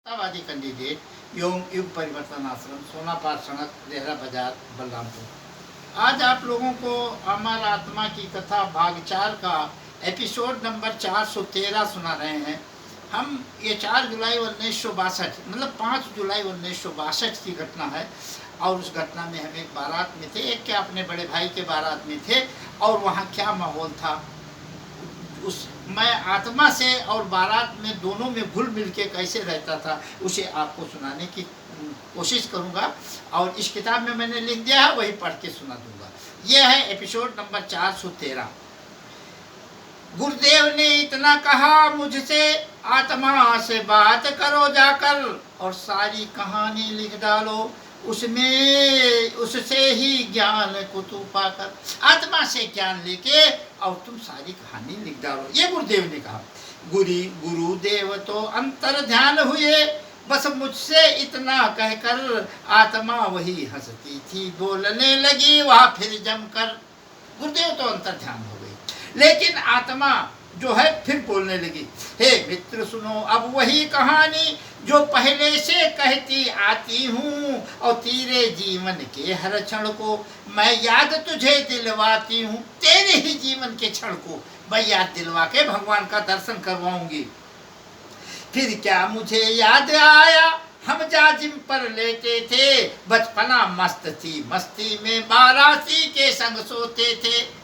वादी कैंडिडेट एवं युग परिवर्तन आश्रम सोनापार सड़क रेहरा बाजार बलरामपुर। आज आप लोगों को अमर आत्मा की कथा भाग 4 का एपिसोड नंबर 413 सुना रहे हैं। हम ये 4 जुलाई 1962 मतलब 5 जुलाई 1962 की घटना है और उस घटना में हम एक बारात में थे, एक क्या अपने बड़े भाई के बारात में थे और वहाँ क्या माहौल था उस मैं आत्मा से और बारात में दोनों में घुल मिल के कैसे रहता था उसे आपको सुनाने की कोशिश करूंगा और इस किताब में मैंने लिख दिया है, वही पढ़ के सुना दूंगा। यह है एपिसोड नंबर 413। गुरुदेव ने इतना कहा मुझसे, आत्मा से बात करो जाकर और सारी कहानी लिख डालो, उसमें उससे ही ज्ञान को तू पाकर। आत्मा से ज्ञान लेके और तुम सारी कहानी लिख डालो, ये गुरुदेव ने कहा। गुरुदेव तो अंतर ध्यान हुए, बस मुझसे इतना कहकर आत्मा वही हंसती थी, बोलने लगी वह फिर जमकर। गुरुदेव तो अंतर ध्यान हो गई, लेकिन आत्मा जो है फिर बोलने लगी। हे मित्र सुनो अब वही कहानी जो पहले से कहती आती हूँ, और तेरे जीवन के हर क्षण को मैं याद तुझे दिलवाती हूँ। तेरे ही जीवन के क्षण को मैं याद दिलवा के भगवान का दर्शन करवाऊंगी। फिर क्या मुझे याद आया, हम जाजिम पर लेटे थे, बचपना मस्त थी, मस्ती में बाराती के संग सोते थे।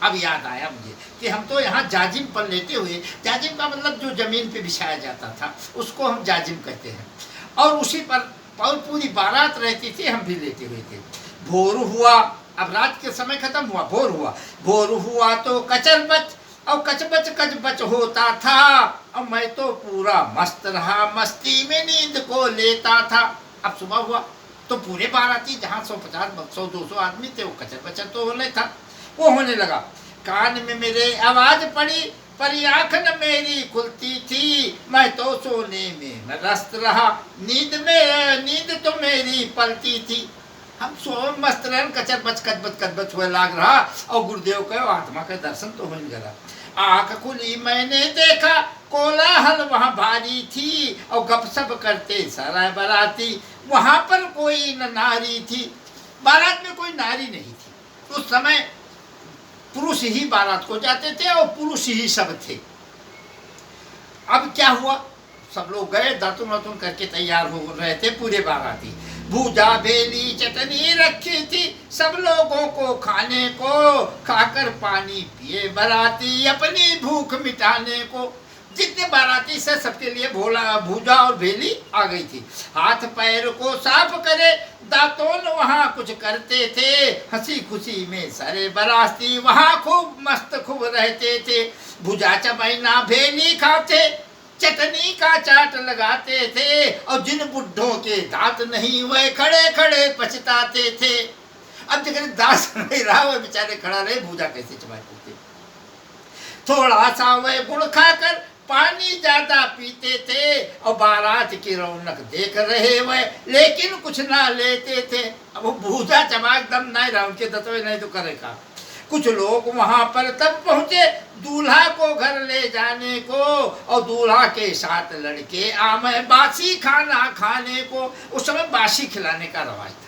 अब याद आया मुझे कि हम तो यहाँ जाजिम पर लेटे हुए, जाजिम का मतलब जो जमीन पे बिछाया जाता था उसको हम जाजिम कहते हैं, और उसी पर और पूरी बारात रहती थी, हम भी लेटे हुए थे। भोर हुआ, अब रात के समय खत्म हुआ, भोर हुआ तो कचरबच और कचबच होता था, और मैं तो पूरा मस्त रहा, मस्ती में नींद को लेता था। अब सुबह हुआ तो पूरे बाराती जहाँ 150-200 आदमी थे, वो कचर तो होने था, वो होने लगा। कान में मेरे आवाज पड़ी, पर आंख न मेरी खुलती थी, मैं तो सोने में मस्त रहा, नींद तो मेरी पलती थी। हम सो मस्त रहन, कचबच हुए लाग रहा, और गुरुदेव के आत्मा के दर्शन तो होने लगा। आंख खुली मैंने देखा, कोलाहल वहाँ भारी थी, और गपशप करते सारा बाराती, वहाँ पर कोई न नारी थी। बारात में कोई नारी नहीं थी। उस समय पुरुष ही बारात को जाते थे और पुरुष ही सब थे। अब क्या हुआ, सब लोग गए, दातुन वातुन करके तैयार हो रहे थे पूरे बाराती। भूजा भेली चटनी रखी थी सब लोगों को खाने को, खाकर पानी पिए बाराती अपनी भूख मिटाने को। जितने बाराती से सबके लिए भूजा और भेली आ गई थी। हाथ पैर को साफ करे, दातोन वहाँ कुछ करते थे, हंसी खुशी में सारे बाराती वहाँ खूब मस्त खूब रहते थे। भुजा चबैना भेली खाते, चटनी का चाट लगाते थे, और जिन बुढ़ों के दांत नहीं वह खड़े खड़े पछताते थे। अब जिसके दांत नहीं रहा वह बेचारे खड़ा रहे, भुजा कैसे चबाते थे। थोड़ा सा वह गुड़ खाकर पानी ज्यादा पीते थे, और बारात की रौनक देख रहे वह लेकिन कुछ ना लेते थे। अब वो भूजा चबाक दम नहीं रहा, उनके दतवे नहीं तो करेगा। कुछ लोग वहां पर तब पहुंचे दूल्हा को घर ले जाने को, और दूल्हा के साथ लड़के आमे बासी खाना खाने को। उस समय बासी खिलाने का रवाज था।